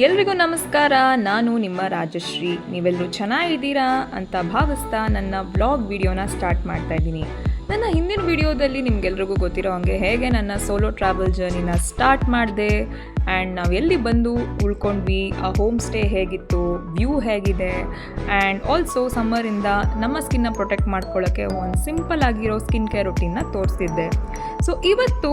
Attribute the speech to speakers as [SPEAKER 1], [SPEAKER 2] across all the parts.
[SPEAKER 1] ಎಲ್ರಿಗೂ ನಮಸ್ಕಾರ. ನಾನು ನಿಮ್ಮ ರಾಜಶ್ರೀ. ನೀವೆಲ್ಲರೂ ಚೆನ್ನಾಗಿದ್ದೀರಾ ಅಂತ ಭಾವಿಸ್ತಾ ನನ್ನ ಬ್ಲಾಗ್ ವಿಡಿಯೋನ ಸ್ಟಾರ್ಟ್ ಮಾಡ್ತಾ ಇದ್ದೀನಿ. ನನ್ನ ಹಿಂದಿನ ವಿಡಿಯೋದಲ್ಲಿ ನಿಮ್ಗೆಲ್ರಿಗೂ ಗೊತ್ತಿರೋ ಹಾಗೆ ಹೇಗೆ ನನ್ನ ಸೋಲೋ ಟ್ರಾವೆಲ್ ಜರ್ನಿನ ಸ್ಟಾರ್ಟ್ ಮಾಡಿದೆ ಆ್ಯಂಡ್ ನಾವು ಎಲ್ಲಿ ಬಂದು ಉಳ್ಕೊಂಡ್ವಿ, ಆ ಹೋಮ್ ಸ್ಟೇ ಹೇಗಿತ್ತು, ವ್ಯೂ ಹೇಗಿದೆ ಆ್ಯಂಡ್ ಆಲ್ಸೋ ಸಮ್ಮರಿಂದ ನಮ್ಮ ಸ್ಕಿನ್ನ ಪ್ರೊಟೆಕ್ಟ್ ಮಾಡ್ಕೊಳ್ಳೋಕ್ಕೆ ಒಂದು ಸಿಂಪಲ್ ಆಗಿರೋ ಸ್ಕಿನ್ ಕೇರ್ ರುಟೀನ್ನ ತೋರಿಸ್ತಿದ್ದೆ. ಸೊ ಇವತ್ತು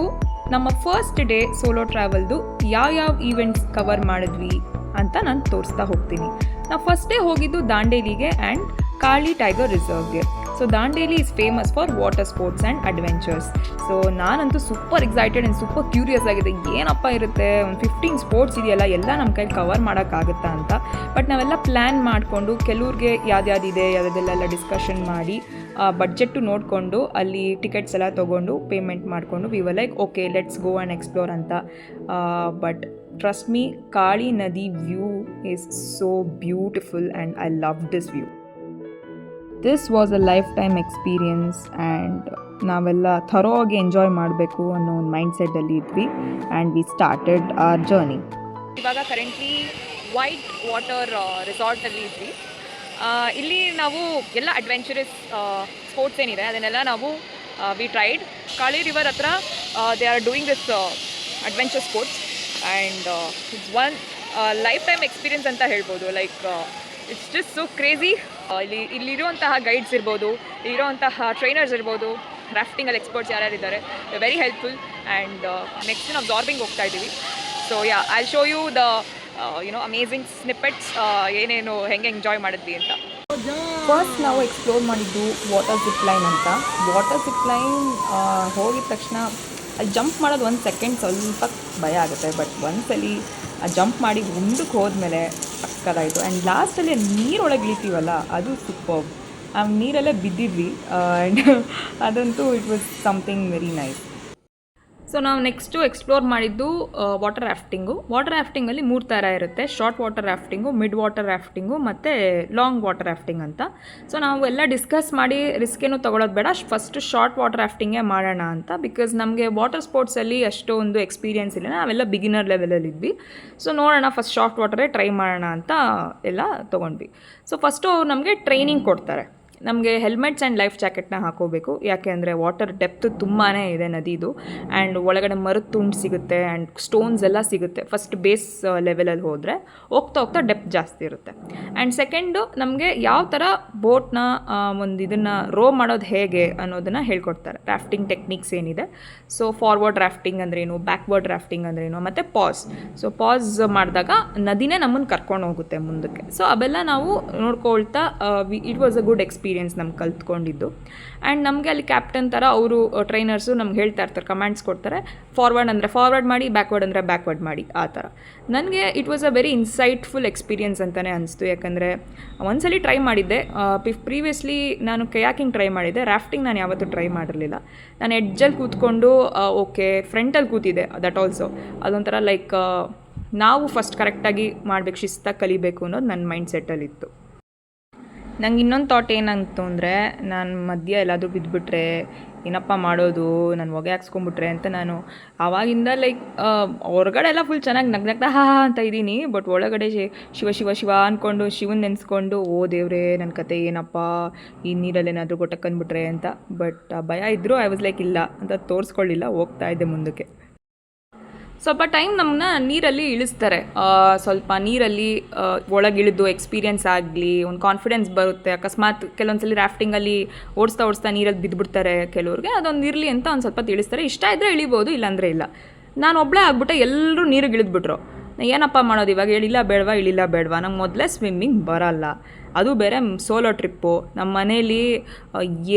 [SPEAKER 1] ನಮ್ಮ ಫಸ್ಟ್ ಡೇ ಸೋಲೋ ಟ್ರಾವೆಲ್ದು ಯಾವ ಈವೆಂಟ್ಸ್ ಕವರ್ ಮಾಡಿದ್ವಿ ಅಂತ ನಾನು ತೋರಿಸ್ತಾ ಹೋಗ್ತೀನಿ. ನಾವು ಫಸ್ಟ್ ಡೇ ಹೋಗಿದ್ದು ದಾಂಡೇಲಿಗೆ ಆ್ಯಂಡ್ ಕಾಳಿ ಟೈಗರ್ ರಿಸರ್ವ್ಗೆ. So Dandeli is famous for water sports and adventures. So ನಾನಂತೂ super excited and super curious ಆಗಿದೆ, ಏನಪ್ಪ ಇರುತ್ತೆ, ಒಂದು 15 ಸ್ಪೋರ್ಟ್ಸ್ ಇದೆಯಲ್ಲ, ಎಲ್ಲ ನಮ್ಮ ಕೈಲಿ ಕವರ್ ಮಾಡೋಕ್ಕಾಗುತ್ತಾ ಅಂತ. ಬಟ್ ನಾವೆಲ್ಲ ಪ್ಲ್ಯಾನ್ ಮಾಡಿಕೊಂಡು ಕೆಲವ್ರಿಗೆ ಯಾವ್ದಿದೆ ಯಾವುದೆಲ್ಲ ಡಿಸ್ಕಷನ್ ಮಾಡಿ ಬಡ್ಜೆಟ್ಟು ನೋಡಿಕೊಂಡು ಅಲ್ಲಿ ಟಿಕೆಟ್ಸ್ ಎಲ್ಲ ತೊಗೊಂಡು ಪೇಮೆಂಟ್ ಮಾಡಿಕೊಂಡು we were like okay let's go and explore ಅಂತ. But trust me, Kali nadi view is so beautiful and I love this view. This was a lifetime experience and ನಾವೆಲ್ಲ ಥರೋಗಿ enjoy ಮಾಡಬೇಕು ಅನ್ನೋ ಒಂದು ಮೈಂಡ್ ಸೆಟ್ಟಲ್ಲಿ ಇದ್ವಿ and we started our journey. ಇವಾಗ currently white water ರೆಸಾರ್ಟಲ್ಲಿ ಇದ್ವಿ. ಇಲ್ಲಿ ನಾವು ಎಲ್ಲ ಅಡ್ವೆಂಚರಸ್ ಸ್ಪೋರ್ಟ್ಸ್ ಏನಿದೆ ಅದನ್ನೆಲ್ಲ ನಾವು ವಿ ಟ್ರೈಡ್. ಕಾಳಿ ರಿವರ್ ಹತ್ರ they are doing this adventure sports and it's one lifetime experience ಅಂತ ಹೇಳ್ಬೋದು. Like it's just so crazy. ಇಲ್ಲಿರುವಂತಹ ಗೈಡ್ಸ್ ಇರ್ಬೋದು, ಇಲ್ಲಿರುವಂತಹ ಟ್ರೈನರ್ಸ್ ಇರ್ಬೋದು, ರಾಫ್ಟಿಂಗಲ್ಲಿ ಎಕ್ಸ್ಪರ್ಟ್ಸ್ ಯಾರ್ಯಾರಿದ್ದಾರೆ, ವೆರಿ ಹೆಲ್ಪ್ಫುಲ್. ಆ್ಯಂಡ್ ನೆಕ್ಸ್ಟ್ ನಾವು ಜಾರ್ಬಿಂಗ್ ಹೋಗ್ತಾ ಇದ್ದೀವಿ. So I show you the amazing snippets, ಏನೇನು ಹೆಂಗೆ ಎಂಜಾಯ್ ಮಾಡಿದ್ವಿ ಅಂತ. ಫಸ್ಟ್ ನಾವು ಎಕ್ಸ್ಪ್ಲೋರ್ ಮಾಡಿದ್ದು ವಾಟರ್ ಜಿಪ್ ಲೈನ್ ಅಂತ. ವಾಟರ್ ಜಿಪ್ ಲೈನ್ ಹೋಗಿದ ತಕ್ಷಣ ಅಲ್ಲಿ ಜಂಪ್ ಮಾಡೋದು 1 ಸೆಕೆಂಡ್ ಸ್ವಲ್ಪ ಭಯ ಆಗುತ್ತೆ, ಬಟ್ ಒಂದ್ಸಲಿ ಆ ಜಂಪ್ ಮಾಡಿ ಮುಂದಕ್ಕೆ ಹೋದ್ಮೇಲೆ ಸಕ್ಕತ್ತಾಯಿತು. ಆ್ಯಂಡ್ ಲಾಸ್ಟಲ್ಲಿ ನೀರೊಳಗೆ ಇಳಿತೀವಲ್ಲ, ಅದು ಸೂಪರ್. ಆ ನೀರಲ್ಲೇ ಬಿದ್ದಿದ್ವಿ ಆ್ಯಂಡ್ ಅದಂತೂ it was something very nice. So ನಾವು ನೆಕ್ಸ್ಟು ಎಕ್ಸ್ಪ್ಲೋರ್ ಮಾಡಿದ್ದು ವಾಟರ್ ರಾಫ್ಟಿಂಗು. ವಾಟರ್ ರಾಫ್ಟಿಂಗಲ್ಲಿ 3 ಥರ ಇರುತ್ತೆ: short water rafting, mid water rafting ಮತ್ತು ಲಾಂಗ್ ವಾಟರ್ ರಾಫ್ಟಿಂಗ್ ಅಂತ. ಸೊ ನಾವು ಎಲ್ಲ ಡಿಸ್ಕಸ್ ಮಾಡಿ ರಿಸ್ಕ್ ಏನು ತೊಗೊಳೋದು ಬೇಡ, ಫಸ್ಟ್ ಶಾರ್ಟ್ ವಾಟರ್ ರಾಫ್ಟಿಂಗೇ ಮಾಡೋಣ ಅಂತ. ಬಿಕಾಸ್ ನಮಗೆ ವಾಟರ್ ಸ್ಪೋರ್ಟ್ಸಲ್ಲಿ ಅಷ್ಟೊಂದು ಎಕ್ಸ್ಪೀರಿಯನ್ಸ್ ಇಲ್ಲ, ನಾವೆಲ್ಲ ಬಿಗಿನರ್ ಲೆವೆಲಲ್ಲಿ ಇದ್ವಿ. ಸೊ ನೋಡೋಣ, ಫಸ್ಟ್ ಶಾರ್ಟ್ ವಾಟರೇ ಟ್ರೈ ಮಾಡೋಣ ಅಂತ ಎಲ್ಲ ತೊಗೊಂಡ್ವಿ. ಸೊ ಫಸ್ಟು ಅವ್ರು ನಮಗೆ ಟ್ರೈನಿಂಗ್ ಕೊಡ್ತಾರೆ. ನಮಗೆ ಹೆಲ್ಮೆಟ್ಸ್ ಆ್ಯಂಡ್ ಲೈಫ್ ಜಾಕೆಟ್ನ ಹಾಕೋಬೇಕು, ಯಾಕೆ ಅಂದರೆ ವಾಟರ್ ಡೆಪ್ತ್ ತುಂಬಾ ಇದೆ ನದಿದು. ಆ್ಯಂಡ್ ಒಳಗಡೆ ಮರದ ತುಂಡು ಸಿಗುತ್ತೆ ಆ್ಯಂಡ್ ಸ್ಟೋನ್ಸ್ ಎಲ್ಲ ಸಿಗುತ್ತೆ. ಫಸ್ಟ್ ಬೇಸ್ ಲೆವೆಲಲ್ಲಿ ಹೋದರೆ ಹೋಗ್ತಾ ಡೆಪ್ತ್ ಜಾಸ್ತಿ ಇರುತ್ತೆ. ಆ್ಯಂಡ್ ಸೆಕೆಂಡು ನಮಗೆ ಯಾವ ಥರ ಬೋಟ್ನ ಇದನ್ನು ರೋ ಮಾಡೋದು ಹೇಗೆ ಅನ್ನೋದನ್ನು ಹೇಳ್ಕೊಡ್ತಾರೆ. ರಾಫ್ಟಿಂಗ್ ಟೆಕ್ನಿಕ್ಸ್ ಏನಿದೆ, ಸೊ ಫಾರ್ವರ್ಡ್ ರಾಫ್ಟಿಂಗ್ ಅಂದ್ರೇನು, ಬ್ಯಾಕ್ವರ್ಡ್ ರಾಫ್ಟಿಂಗ್ ಅಂದ್ರೇನು, ಮತ್ತು ಪಾಸ್. ಸೊ ಪಾಸ್ ಮಾಡಿದಾಗ ನದಿನೇ ನಮ್ಮನ್ನು ಕರ್ಕೊಂಡು ಹೋಗುತ್ತೆ ಮುಂದಕ್ಕೆ. ಸೊ ಅವೆಲ್ಲ ನಾವು ನೋಡ್ಕೊಳ್ತಾ it was a good experience ನಮ್ಗೆ ಕಲ್ತ್ಕೊಂಡಿದ್ದು. ಆ್ಯಂಡ್ ನಮಗೆ ಅಲ್ಲಿ ಕ್ಯಾಪ್ಟನ್ ಥರ ಅವರು ಟ್ರೈನರ್ಸು ನಮ್ಗೆ ಹೇಳ್ತಾ ಇರ್ತಾರೆ, ಕಮಾಂಡ್ಸ್ ಕೊಡ್ತಾರೆ. ಫಾರ್ವರ್ಡ್ ಅಂದರೆ ಫಾರ್ವರ್ಡ್ ಮಾಡಿ, ಬ್ಯಾಕ್ವರ್ಡ್ ಅಂದರೆ ಬ್ಯಾಕ್ವರ್ಡ್ ಮಾಡಿ, ಆ ಥರ. ನನಗೆ it was a very insightful experience ಅಂತಲೇ ಅನಿಸ್ತು. ಯಾಕಂದರೆ ಒಂದ್ಸಲಿ ಟ್ರೈ ಮಾಡಿದ್ದೆ, ಪ್ರೀವಿಯಸ್ಲಿ ನಾನು ಕಯಾಕಿಂಗ್ ಟ್ರೈ ಮಾಡಿದ್ದೆ. ರಾಫ್ಟಿಂಗ್ ನಾನು ಯಾವತ್ತೂ ಟ್ರೈ ಮಾಡಿರಲಿಲ್ಲ. ನಾನು ಎಡ್ಜಲ್ಲಿ ಕೂತ್ಕೊಂಡು ಓಕೆ ಫ್ರಂಟಲ್ಲಿ ಕೂತಿದ್ದೆ, ದಟ್ ಆಲ್ಸೋ ಅದೊಂಥರ ಲೈಕ್ ನಾವು ಫಸ್ಟ್ ಕರೆಕ್ಟಾಗಿ ಮಾಡಬೇಕು, ಶಿಸ್ತಾಗಿ ಕಲಿಬೇಕು ಅನ್ನೋದು ನನ್ನ ಮೈಂಡ್ ಸೆಟ್ಟಲ್ಲಿತ್ತು. ನಂಗೆ ಇನ್ನೊಂದು ಥಾಟ್ ಏನಂತು ಅಂದರೆ, ನಾನು ಮಧ್ಯೆ ಎಲ್ಲಾದರೂ ಬಿದ್ದುಬಿಟ್ರೆ ಏನಪ್ಪ ಮಾಡೋದು, ನಾನು ಹೊಗೆ ಹಾಕ್ಸ್ಕೊಂಬಿಟ್ರೆ ಅಂತ ನಾನು ಆವಾಗಿಂದ ಲೈಕ್ ಹೊರಗಡೆ ಎಲ್ಲ ಫುಲ್ ಚೆನ್ನಾಗಿ ನಗ್ನಗ್ತಾ ಅಂತ ಇದ್ದೀನಿ. ಬಟ್ ಒಳಗಡೆ ಶಿವ ಶಿವ ಶಿವ ಅಂದ್ಕೊಂಡು ಶಿವನ ನೆನೆಸ್ಕೊಂಡು, ಓ ದೇವ್ರೇ ನನ್ನ ಕತೆ ಏನಪ್ಪ, ಈ ನೀರಲ್ಲಿ ಏನಾದರೂ ಗೊಟ್ಟಕ್ಕಂದ್ಬಿಟ್ರೆ ಅಂತ. ಬಟ್ ಭಯ ಇದ್ದರೂ ಐ ವಾಸ್ ಲೈಕ್ ಇಲ್ಲ ಅಂತ ತೋರಿಸ್ಕೊಳ್ಳಿಲ್ಲ, ಹೋಗ್ತಾ ಇದ್ದೆ ಮುಂದಕ್ಕೆ. ಸ್ವಲ್ಪ ಟೈಮ್ ನಮ್ಮನ್ನ ನೀರಲ್ಲಿ ಇಳಿಸ್ತಾರೆ. ಸ್ವಲ್ಪ ನೀರಲ್ಲಿ ಒಳಗಿಳಿದು ಎಕ್ಸ್ಪೀರಿಯೆನ್ಸ್ ಆಗಲಿ, ಒಂದು ಕಾನ್ಫಿಡೆನ್ಸ್ ಬರುತ್ತೆ. ಅಕಸ್ಮಾತ್ ಕೆಲವೊಂದ್ಸಲಿ ರಾಫ್ಟಿಂಗಲ್ಲಿ ಓಡಿಸ್ತಾ ನೀರಲ್ಲಿ ಬಿದ್ದುಬಿಡ್ತಾರೆ ಕೆಲವ್ರಿಗೆ, ಅದೊಂದು ಇರಲಿ ಅಂತ ಒಂದು ಸ್ವಲ್ಪ ತಿಳಿಸ್ತಾರೆ. ಇಷ್ಟ ಇದ್ದರೆ ಇಳಿಬೋದು, ಇಲ್ಲಾಂದರೆ ಇಲ್ಲ. ನಾನು ಒಬ್ಬಳೇ ಆಗ್ಬಿಟ್ಟೆ, ಎಲ್ಲರೂ ನೀರಿಗೆ ಇಳಿದ್ಬಿಟ್ರು. ಏನಪ್ಪ ಮಾಡೋದು ಇವಾಗ, ಇಳಿಲ್ಲ ಬೇಡವಾ, ನಂಗೆ ಮೊದಲೇ ಸ್ವಿಮ್ಮಿಂಗ್ ಬರಲ್ಲ, ಅದು ಬೇರೆ ಸೋಲೋ ಟ್ರಿಪ್ಪು. ನಮ್ಮ ಮನೇಲಿ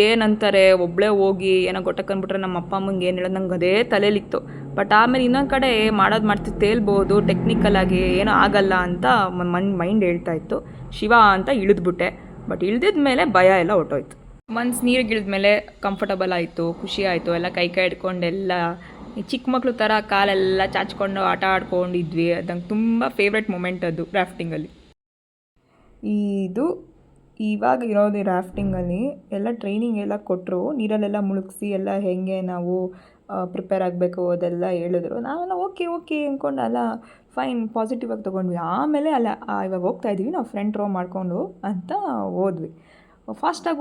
[SPEAKER 1] ಏನಂತಾರೆ, ಒಬ್ಬಳೇ ಹೋಗಿ ಏನೋ ಗೊಟ್ಟಕ್ಕಂದ್ಬಿಟ್ರೆ ನಮ್ಮ ಅಪ್ಪ ಅಮ್ಮಂಗೆ ಏನು ಹೇಳೋದು, ನಂಗೆ ಅದೇ ತಲೆಯಲ್ಲಿತ್ತು. ಬಟ್ ಆಮೇಲೆ ಇನ್ನೊಂದು ಕಡೆ ಮಾಡ್ತಿ ತೇಲ್ಬೋದು, ಟೆಕ್ನಿಕಲಾಗಿ ಏನೂ ಆಗಲ್ಲ ಅಂತ ಮೈಂಡ್ ಹೇಳ್ತಾ ಇತ್ತು. ಶಿವ ಅಂತ ಇಳಿದ್ಬಿಟ್ಟೆ. ಬಟ್ ಇಳಿದಿದ ಮೇಲೆ ಭಯ ಎಲ್ಲ ಹೊಟ್ಟೋಯ್ತು. ನೀರಿಗೆ ಇಳಿದ್ಮೇಲೆ ಕಂಫರ್ಟಬಲ್ ಆಯಿತು, ಖುಷಿ ಆಯಿತು. ಎಲ್ಲ ಕೈ ಹಿಡ್ಕೊಂಡೆಲ್ಲ ಚಿಕ್ಕ ಮಕ್ಕಳು ಥರ ಕಾಲೆಲ್ಲ ಚಾಚ್ಕೊಂಡು ಆಟ ಆಡ್ಕೊಂಡಿದ್ವಿ. ಅದು ನಂಗೆ ತುಂಬ ಫೇವ್ರೆಟ್ ಮೂಮೆಂಟ್ ಅದು ರಾಫ್ಟಿಂಗಲ್ಲಿ. ಇದು ಇವಾಗ ಇರೋದು ರಾಫ್ಟಿಂಗಲ್ಲಿ ಎಲ್ಲ ಟ್ರೈನಿಂಗ್ ಎಲ್ಲ ಕೊಟ್ಟರು, ನೀರಲ್ಲೆಲ್ಲ ಮುಳುಗಿಸಿ ಎಲ್ಲ ಹೇಗೆ ನಾವು ಪ್ರಿಪೇರ್ ಆಗಬೇಕು ಅದೆಲ್ಲ ಹೇಳಿದ್ರು. ನಾವೆಲ್ಲ ಓಕೆ ಅಂದ್ಕೊಂಡು ಎಲ್ಲ ಫೈನ್ ಪಾಸಿಟಿವ್ ಆಗಿ ತೊಗೊಂಡ್ವಿ. ಆಮೇಲೆ ಅಲ್ಲ ಇವಾಗ ಹೋಗ್ತಾ ಇದ್ದೀವಿ ನಾವು ಫ್ರಂಟ್ ರೋ ಮಾಡಿಕೊಂಡು ಅಂತ ಹೋದ್ವಿ. ಫಾಸ್ಟಾಗಿ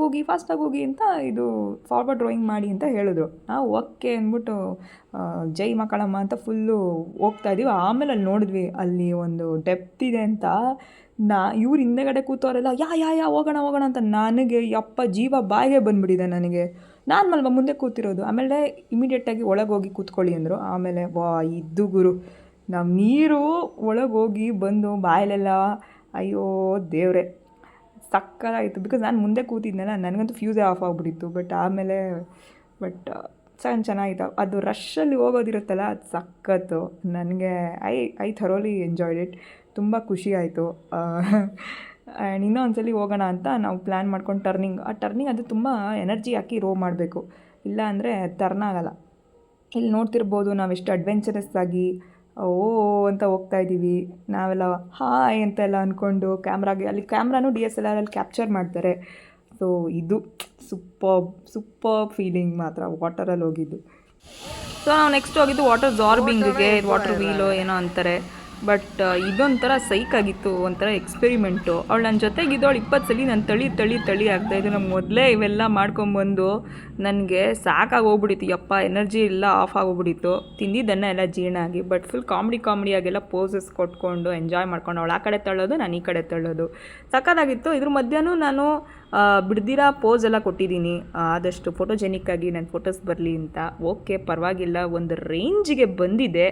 [SPEAKER 1] ಹೋಗಿ ಅಂತ ಇದು ಫಾರ್ವರ್ಡ್ ರೋಯಿಂಗ್ ಮಾಡಿ ಅಂತ ಹೇಳಿದ್ರು. ನಾವು ಓಕೆ ಅಂದ್ಬಿಟ್ಟು ಜೈ ಮಕ್ಕಳಮ್ಮ ಅಂತ ಫುಲ್ಲು ಹೋಗ್ತಾಯಿದ್ದೀವಿ. ಆಮೇಲೆ ಅಲ್ಲಿ ನೋಡಿದ್ವಿ ಅಲ್ಲಿ ಒಂದು ಡೆಪ್ತ್ ಇದೆ ಅಂತ. ಇವ್ರು ಹಿಂದೆಗಡೆ ಕೂತವರೆಲ್ಲ ಯಾ ಹೋಗೋಣ ಅಂತ ನನಗೆ ಯಪ್ಪ ಜೀವ ಬಾಯಿಗೆ ಬಂದುಬಿಟ್ಟಿದೆ ನನಗೆ. ನಾನು ಮಲ್ವ ಮುಂದೆ ಕೂತಿರೋದು. ಆಮೇಲೆ ಇಮಿಡಿಯೇಟಾಗಿ ಒಳಗೆ ಹೋಗಿ ಕೂತ್ಕೊಳ್ಳಿ ಅಂದರು. ಆಮೇಲೆ ಇದ್ದು ಗುರು ನಾವು ನೀರು ಒಳಗೆ ಹೋಗಿ ಬಂದು ಬಾಯಲ್ಲೆಲ್ಲ ಅಯ್ಯೋ ದೇವ್ರೆ ಸಕ್ಕತ್ತಾಗಿತ್ತು. ಬಿಕಾಸ್ ನಾನು ಮುಂದೆ ಕೂತಿದ್ನಲ್ಲ, ನನಗಂತೂ ಫ್ಯೂಸೇ ಆಫ್ ಆಗಿಬಿಟ್ಟಿತ್ತು. ಬಟ್ ಚೆನ್ನಾಗಿತ್ತು. ಅದು ರಶ್ಶಲ್ಲಿ ಹೋಗೋದಿರುತ್ತಲ್ಲ, ಅದು ಸಕ್ಕತ್ತು. ನನಗೆ ಐ ಥರೋಲಿ ಎಂಜಾಯ್ಡ್ ಇಟ್. ತುಂಬ ಖುಷಿ ಆಯಿತು. ಆ್ಯಂಡ್ ಇನ್ನೊಂದ್ಸಲಿ ಹೋಗೋಣ ಅಂತ ನಾವು ಪ್ಲ್ಯಾನ್ ಮಾಡ್ಕೊಂಡು ಟರ್ನಿಂಗ್ ಅದು ತುಂಬ ಎನರ್ಜಿ ಹಾಕಿ ರೋ ಮಾಡಬೇಕು, ಇಲ್ಲ ಅಂದರೆ ಟರ್ನ್ ಆಗಲ್ಲ. ಇಲ್ಲಿ ನೋಡ್ತಿರ್ಬೋದು ನಾವೆಷ್ಟು ಅಡ್ವೆಂಚರಸ್ ಆಗಿ ಅಂತ ಹೋಗ್ತಾಯಿದ್ದೀವಿ. ನಾವೆಲ್ಲ ಹಾಯ್ ಅಂತೆಲ್ಲ ಅಂದ್ಕೊಂಡು ಅಲ್ಲಿ ಕ್ಯಾಮ್ರಾನು DSLR ಅಲ್ಲಿ ಕ್ಯಾಪ್ಚರ್ ಮಾಡ್ತಾರೆ. ಸೊ ಇದು ಸೂಪರ್ ಫೀಲಿಂಗ್ ಮಾತ್ರ ವಾಟರಲ್ಲಿ ಹೋಗಿದ್ದು. ಸೊ ನಾವು ನೆಕ್ಸ್ಟ್ ಹೋಗಿದ್ದು ವಾಟರ್ ಜಾರ್ಬಿಂಗಿಗೆ, ವಾಟರ್ ವೀಲೋ ಏನೋ ಅಂತಾರೆ. ಬಟ್ ಇದೊಂಥರ ಸೈಕಾಗಿತ್ತು, ಒಂಥರ ಎಕ್ಸ್ಪೆರಿಮೆಂಟು. ಅವಳು ನನ್ನ ಜೊತೆಗಿದ್ದವಳು 20 ಸಲ ನಾನು ತಳಿ ಆಗ್ತಾಯಿದ್ದು. ನಮ್ಗೆ ಮೊದಲೇ ಇವೆಲ್ಲ ಮಾಡ್ಕೊಂಬಂದು ನನಗೆ ಸಾಕಾಗಿ ಹೋಗ್ಬಿಟ್ಟಿತ್ತು. ಯಪ್ಪ ಎನರ್ಜಿ ಎಲ್ಲ ಆಫ್ ಆಗೋಗ್ಬಿಟ್ಟಿತ್ತು. ತಿಂದಿದ್ದನ್ನು ಎಲ್ಲ ಜೀರ್ಣ ಆಗಿ. ಬಟ್ ಫುಲ್ ಕಾಮಿಡಿಯಾಗೆಲ್ಲ ಪೋಸಸ್ ಕೊಟ್ಕೊಂಡು ಎಂಜಾಯ್ ಮಾಡ್ಕೊಂಡು ಅವಳು ಆ ಕಡೆ ತಳ್ಳೋದು, ನಾನು ಈ ಕಡೆ ತಳ್ಳೋದು, ಸಕ್ಕತ್ತಾಗಿತ್ತು. ಇದ್ರ ಮಧ್ಯಾಹ್ನ ನಾನು ಬಿಡ್ದಿರಾ ಪೋಸ್ ಎಲ್ಲ ಕೊಟ್ಟಿದ್ದೀನಿ, ಆದಷ್ಟು ಫೋಟೋಜೆನಿಕ್ಕಾಗಿ ನನ್ನ ಫೋಟೋಸ್ ಬರಲಿ ಅಂತ. ಓಕೆ ಪರವಾಗಿಲ್ಲ, ಒಂದು ರೇಂಜಿಗೆ ಬಂದಿದೆ.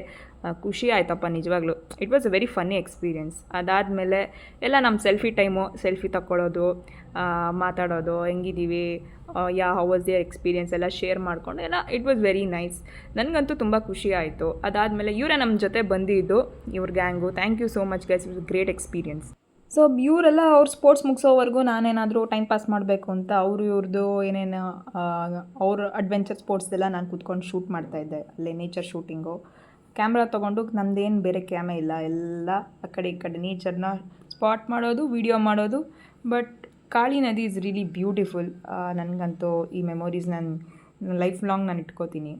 [SPEAKER 1] ಖುಷಿ ಆಯ್ತಪ್ಪ ನಿಜವಾಗ್ಲೂ. It was a very funny experience. ಅದಾದಮೇಲೆ ಎಲ್ಲ ನಮ್ಮ ಸೆಲ್ಫಿ ತಕ್ಕೊಳ್ಳೋದು, ಮಾತಾಡೋದು, ಹೆಂಗಿದ್ದೀವಿ, ಹೌ ವಾಸ್ ದಿಯರ್ ಎಕ್ಸ್ಪೀರಿಯೆನ್ಸ್ ಎಲ್ಲ ಶೇರ್ ಮಾಡ್ಕೊಂಡು ಎಲ್ಲ ಇಟ್ ವಾಸ್ ವೆರಿ ನೈಸ್. ನನಗಂತೂ ತುಂಬ ಖುಷಿ ಆಯಿತು. ಅದಾದಮೇಲೆ ಇವರೇ ನಮ್ಮ ಜೊತೆ ಬಂದಿದ್ದು, ಇವ್ರ gang. Thank you so much guys, it was great experience. So ಇವರೆಲ್ಲ ಅವ್ರ ಸ್ಪೋರ್ಟ್ಸ್ ಮುಗಿಸೋವರೆಗೂ ನಾನೇನಾದರೂ ಟೈಮ್ ಪಾಸ್ ಮಾಡಬೇಕು ಅಂತ ಇವ್ರದ್ದು ಏನೇನು ಅವ್ರ ಅಡ್ವೆಂಚರ್ ಸ್ಪೋರ್ಟ್ಸ್ದೆಲ್ಲ ನಾನು ಕೂತ್ಕೊಂಡು ಶೂಟ್ ಮಾಡ್ತಾಯಿದ್ದೆ. ಅಲ್ಲೇ ನೇಚರ್ ಶೂಟಿಂಗು. ಕ್ಯಾಮ್ರಾ ತೊಗೊಂಡು ನಮ್ಮದೇನು ಬೇರೆ ಕ್ಯಾಮೆ ಇಲ್ಲ, ಎಲ್ಲ ಆ ಕಡೆ ಈ ಕಡೆ ನೇಚರ್ನ ಸ್ಪಾಟ್ ಮಾಡೋದು, ವಿಡಿಯೋ ಮಾಡೋದು. ಬಟ್ ಕಾಳಿ ನದಿ ಈಸ್ ರಿಯಲಿ ಬ್ಯೂಟಿಫುಲ್. ನನಗಂತೂ ಈ ಮೆಮೊರೀಸ್ ನಾನು ಲೈಫ್ ಲಾಂಗ್ ನಾನು ಇಟ್ಕೋತೀನಿ.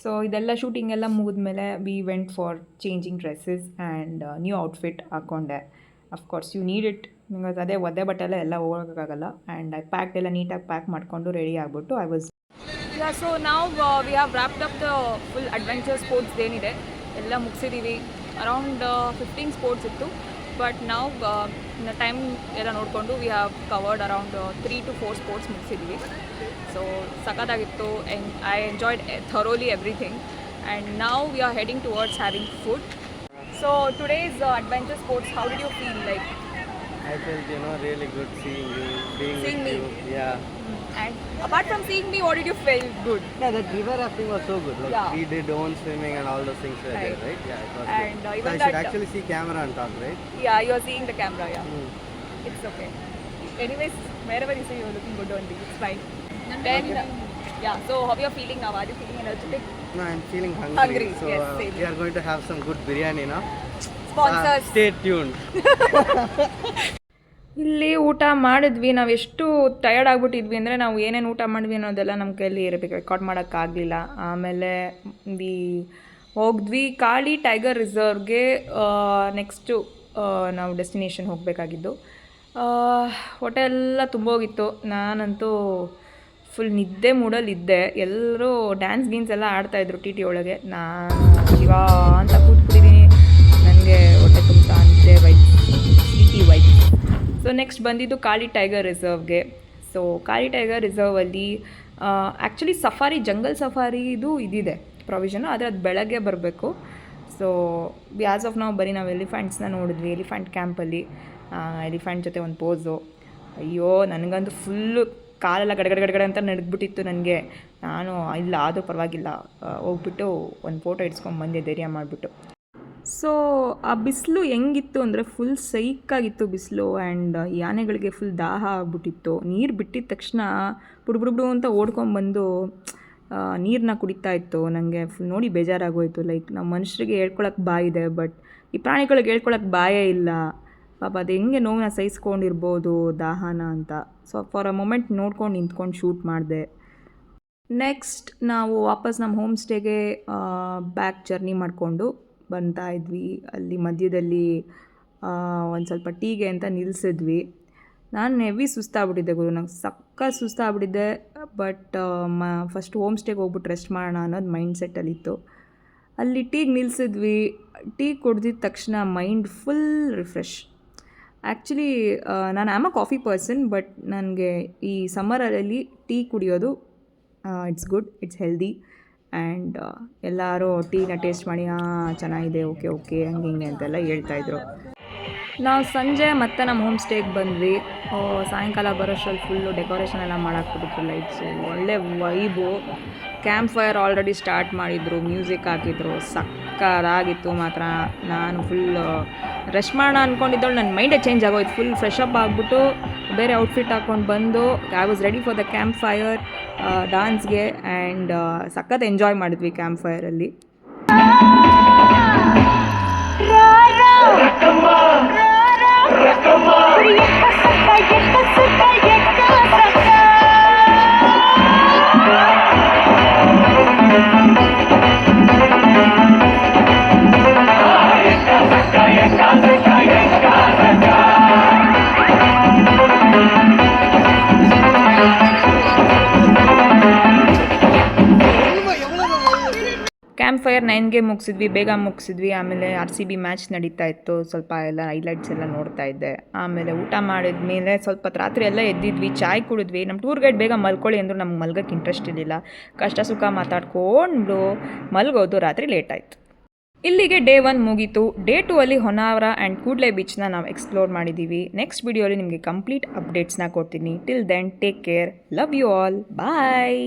[SPEAKER 1] ಸೊ ಇದೆಲ್ಲ ಶೂಟಿಂಗ್ ಎಲ್ಲ ಮುಗಿದ್ಮೇಲೆ we went for changing dresses and new outfit ಹಾಕ್ಕೊಂಡೆ. Of course you need it, because ಅದೇ ಒದ್ದೆ ಬಟ್ಟೆಲ್ಲ ಎಲ್ಲ ಹೋಗೋಕ್ಕಾಗಲ್ಲ. ಆ್ಯಂಡ್ ಐ ಪ್ಯಾಕ್ಡ್ ಎಲ್ಲ ನೀಟಾಗಿ ಪ್ಯಾಕ್ ಮಾಡಿಕೊಂಡು ರೆಡಿ ಆಗಿಬಿಟ್ಟು ಐ ವಾಸ್ ಸೊ ನಾವು we have wrapped up the full adventure sports ಏನಿದೆ ಎಲ್ಲ ಮುಗಿಸಿದ್ದೀವಿ. ಅರೌಂಡ್ 15 ಸ್ಪೋರ್ಟ್ಸ್ ಇತ್ತು. ಬಟ್ ನಾವು ಟೈಮ್ ಎಲ್ಲ ನೋಡಿಕೊಂಡು we have covered around 3 to 4 sports ಮುಗಿಸಿದ್ದೀವಿ. ಸೊ ಸಖತ್ತಾಗಿತ್ತು. I enjoyed thoroughly everything. And ನಾವು we are heading towards having food. So today's adventure sports, how did you feel like?
[SPEAKER 2] I felt, really good seeing you, being
[SPEAKER 1] Seeing
[SPEAKER 2] with
[SPEAKER 1] me.
[SPEAKER 2] you. Yeah.
[SPEAKER 1] And apart from seeing me, what did you feel good?
[SPEAKER 2] Yeah, that river rafting was so good. Like
[SPEAKER 1] Yeah.
[SPEAKER 2] we did own swimming and all those things were there,
[SPEAKER 1] Right.
[SPEAKER 2] right? Yeah, it was
[SPEAKER 1] And,
[SPEAKER 2] good.
[SPEAKER 1] even
[SPEAKER 2] I should
[SPEAKER 1] that-
[SPEAKER 2] actually see camera and talk, right?
[SPEAKER 1] Yeah, you're seeing the camera, yeah.
[SPEAKER 2] Mm.
[SPEAKER 1] It's okay. Anyways, wherever you say you're looking good only, it's fine. Then, yeah, so how you're feeling now? Are you feeling energetic?
[SPEAKER 2] No, I'm feeling hungry.
[SPEAKER 1] Hungry,
[SPEAKER 2] So
[SPEAKER 1] yes, same.
[SPEAKER 2] we are going to have some good biryani now.
[SPEAKER 1] Sponsors.
[SPEAKER 2] Stay tuned.
[SPEAKER 1] ಇಲ್ಲಿ ಊಟ ಮಾಡಿದ್ವಿ. ನಾವು ಎಷ್ಟು tired ಆಗಿಬಿಟ್ಟಿದ್ವಿ ಅಂದರೆ ನಾವು ಏನೇನು ಊಟ ಮಾಡಿದ್ವಿ ಅನ್ನೋದೆಲ್ಲ ನಮ್ಮ ಕೈಯಲ್ಲಿ ಇರಬೇಕು, ರೆಕಾರ್ಡ್ ಮಾಡೋಕ್ಕಾಗಲಿಲ್ಲ. ಆಮೇಲೆ ಹೋಗಿದ್ವಿ ಕಾಳಿ ಟೈಗರ್ ರಿಸರ್ವ್ಗೆ. ನೆಕ್ಸ್ಟು ನಾವು ಡೆಸ್ಟಿನೇಷನ್ ಹೋಗಬೇಕಾಗಿದ್ದು. ಹೋಟೆಲ್ಲ ತುಂಬೋಗಿತ್ತು. ನಾನಂತೂ ಫುಲ್ ನಿದ್ದೆ ಮೂಡಲ್ಲಿದ್ದೆ. ಎಲ್ಲರೂ ಡ್ಯಾನ್ಸ್ ಗೀನ್ಸ್ ಎಲ್ಲ ಆಡ್ತಾಯಿದ್ರು ಟಿ ಒಳಗೆ. ನಾನು ಶಿವ ಅಂತ ಕೂತ್ಬಿಟ್ಟಿದ್ದೀನಿ. ನನಗೆ ಹೊಟ್ಟೆ ತುಂಬ ನಿದ್ದೆ ಸ್ಲೀಪಿ ವೈಬ್. ಸೊ ನೆಕ್ಸ್ಟ್ ಬಂದಿದ್ದು ಕಾಳಿ ಟೈಗರ್ ರಿಸರ್ವ್ಗೆ. ಸೊ ಕಾಳಿ ಟೈಗರ್ ರಿಸರ್ವಲ್ಲಿ ಆ್ಯಕ್ಚುಲಿ ಜಂಗಲ್ ಸಫಾರಿದು ಇದಿದೆ ಪ್ರೊವಿಷನು, ಆದರೆ ಅದು ಬೆಳಗ್ಗೆ ಬರಬೇಕು. ಸೊ ಆ್ಯಸ್ ಆಫ್ ನಾವು ಬರೀ ನಾವು ಎಲಿಫೆಂಟ್ಸ್ನ ನೋಡಿದ್ವಿ. ಎಲಿಫೆಂಟ್ ಕ್ಯಾಂಪಲ್ಲಿ ಎಲಿಫೆಂಟ್ ಜೊತೆ ಒಂದು ಪೋಸು. ಅಯ್ಯೋ ನನಗಂತೂ ಫುಲ್ಲು ಕಾಲೆಲ್ಲ ಗಡಗಡೆ ಅಂತ ನಡ್ಬಿಟ್ಟಿತ್ತು ನನಗೆ. ನಾನು ಇಲ್ಲ ಆದರೂ ಪರವಾಗಿಲ್ಲ ಹೋಗ್ಬಿಟ್ಟು ಒಂದು ಫೋಟೋ ಇಡ್ಸ್ಕೊಂಡು ಬಂದೆ ಧೈರ್ಯ ಮಾಡಿಬಿಟ್ಟು. ಸೊ ಆ ಬಿಸಿಲು ಹೆಂಗಿತ್ತು ಅಂದರೆ ಫುಲ್ ಸೈಕಾಗಿತ್ತು ಬಿಸಿಲು. ಆ್ಯಂಡ್ ಆನೆಗಳಿಗೆ ಫುಲ್ ದಾಹ ಆಗ್ಬಿಟ್ಟಿತ್ತು. ನೀರು ಬಿಟ್ಟಿದ ತಕ್ಷಣ ಬುಡು ಅಂತ ಓಡ್ಕೊಂಬಂದು ನೀರನ್ನ ಕುಡಿತಾ ಇತ್ತು. ನನಗೆ ಫುಲ್ ನೋಡಿ ಬೇಜಾರಾಗೋಯಿತು. ಲೈಕ್ ನಮ್ಮ ಮನುಷ್ಯರಿಗೆ ಹೇಳ್ಕೊಳಕ್ಕೆ ಬಾಯಿದೆ, ಬಟ್ ಈ ಪ್ರಾಣಿಗಳಿಗೆ ಹೇಳ್ಕೊಳಕ್ಕೆ ಬಾಯೇ ಇಲ್ಲ. ಪಾಪ ಅದು ಹೆಂಗೆ ನೋವನ್ನ ಸಹಿಸ್ಕೊಂಡಿರ್ಬೋದು ದಾಹನ ಅಂತ. ಸೊ ಫಾರ್ ಅ ಮೊಮೆಂಟ್ ನೋಡ್ಕೊಂಡು ನಿಂತ್ಕೊಂಡು ಶೂಟ್ ಮಾಡಿದೆ. ನೆಕ್ಸ್ಟ್ ನಾವು ವಾಪಸ್ ನಮ್ಮ ಹೋಮ್ ಸ್ಟೇಗೆ ಬ್ಯಾಕ್ ಜರ್ನಿ ಮಾಡಿಕೊಂಡು ಬರ್ತಾ ಇದ್ವಿ. ಅಲ್ಲಿ ಮಧ್ಯದಲ್ಲಿ ಒಂದು ಸ್ವಲ್ಪ ಟೀಗೆ ಅಂತ ನಿಲ್ಲಿಸಿದ್ವಿ. ನಾನು ಹೆವಿ ಸುಸ್ತಾಗ್ಬಿಟ್ಟಿದ್ದೆ ಗುರು, ನಂಗೆ ಸಕ್ಕ ಸುಸ್ತಾಗ್ಬಿಟ್ಟಿದ್ದೆ. ಬಟ್ ಫಸ್ಟ್ ಹೋಮ್ ಸ್ಟೇಗೆ ಹೋಗ್ಬಿಟ್ಟು ರೆಸ್ಟ್ ಮಾಡೋಣ ಅನ್ನೋದು ಮೈಂಡ್ ಸೆಟ್ಟಲ್ಲಿತ್ತು. ಅಲ್ಲಿ ಟೀಗೆ ನಿಲ್ಲಿಸಿದ್ವಿ. ಟೀ ಕುಡ್ದಿದ ತಕ್ಷಣ ಮೈಂಡ್ ಫುಲ್ ರಿಫ್ರೆಶ್. ಆ್ಯಕ್ಚುಲಿ ನಾನು am a coffee person, but ನನಗೆ ಈ ಸಮ್ಮರಲ್ಲಿ ಟೀ ಕುಡಿಯೋದು it's good, it's healthy. And ಎಲ್ಲರೂ ಟೀನ ಟೇಸ್ಟ್ ಮಾಡಿ ಚೆನ್ನಾಗಿದೆ, ಓಕೆ ಓಕೆ ಹಂಗೆ ಹಿಂಗೆ ಅಂತೆಲ್ಲ ಹೇಳ್ತಾಯಿದ್ರು. ನಾವು ಸಂಜೆ ಮತ್ತೆ ನಮ್ಮ ಹೋಮ್ ಸ್ಟೇಗೆ ಬಂದ್ವಿ. ಸಾಯಂಕಾಲ ಬರೋಷ್ಟರಲ್ಲಿ ಫುಲ್ಲು ಡೆಕೋರೇಷನ್ ಎಲ್ಲ ಮಾಡಾಕ್ಬಿಟ್ಟಿದ್ರು, ಲೈಟ್ಸು, ಒಳ್ಳೆ vibe. Camp fire already start ಮಾಡಿದರು, ಮ್ಯೂಸಿಕ್ ಹಾಕಿದ್ರು, ಸಕ್ಕತ್ತಾಗಿತ್ತು ಮಾತ್ರ. ನಾನು ಫುಲ್ ರೆಸ್ಟ್ ಮಾಡೋಣ ಅಂದ್ಕೊಂಡಿದ್ದವಳು, ನನ್ನ ಮೈಂಡೇ ಚೇಂಜ್ ಆಗೋಯ್ತು. ಫುಲ್ ಫ್ರೆಶ್ ಅಪ್ ಆಗಿಬಿಟ್ಟು ಬೇರೆ ಔಟ್ಫಿಟ್ ಹಾಕ್ಕೊಂಡು ಬಂದು I was ready for the camp fire ಡಾನ್ಸ್ಗೆ. ಆ್ಯಂಡ್ ಸಖತ್ ಎಂಜಾಯ್ ಮಾಡಿದ್ವಿ ಕ್ಯಾಂಪ್ ಫೈರಲ್ಲಿ. ಕ್ಯಾಂಪ್ ಫೈರ್ 9ಗೆ ಮುಗಿಸಿದ್ವಿ, ಬೇಗ ಮುಗಿಸಿದ್ವಿ. ಆಮೇಲೆ RCB ಮ್ಯಾಚ್ ನಡೀತಾ ಇತ್ತು, ಸ್ವಲ್ಪ ಎಲ್ಲ ಹೈಲೈಟ್ಸ್ ಎಲ್ಲ ನೋಡ್ತಾ ಇದ್ದೆ. ಆಮೇಲೆ ಊಟ ಮಾಡಿದ್ಮೇಲೆ ಸ್ವಲ್ಪ ರಾತ್ರಿ ಎಲ್ಲ ಎದ್ದಿದ್ವಿ, ಚಾಯ್ ಕುಡಿದ್ವಿ. ನಮ್ಮ ಟೂರ್ ಗೈಡ್ ಬೇಗ ಮಲ್ಕೊಳ್ಳಿ ಅಂದರು, ನಮ್ಗೆ ಮಲ್ಗೋಕ್ಕೆ ಇಂಟ್ರೆಸ್ಟ್ ಇರಲಿಲ್ಲ. ಕಷ್ಟ ಸುಖ ಮಾತಾಡ್ಕೊಂಡು ಮಲ್ಗೋದು ರಾತ್ರಿ ಲೇಟ್ ಆಯಿತು. ಇಲ್ಲಿಗೆ ಡೇ 1 ಮುಗೀತು. ಡೇ 2 ಅಲ್ಲಿ ಹೊನ್ನಾವರ ಆ್ಯಂಡ್ ಕೂಡ್ಲೆ ಬೀಚ್ನ ನಾವು ಎಕ್ಸ್ಪ್ಲೋರ್ ಮಾಡಿದ್ದೀವಿ. ನೆಕ್ಸ್ಟ್ ವಿಡಿಯೋಲಿ ನಿಮಗೆ ಕಂಪ್ಲೀಟ್ ಅಪ್ಡೇಟ್ಸ್ನ ಕೊಡ್ತೀನಿ. Till then take care, love you all, bye.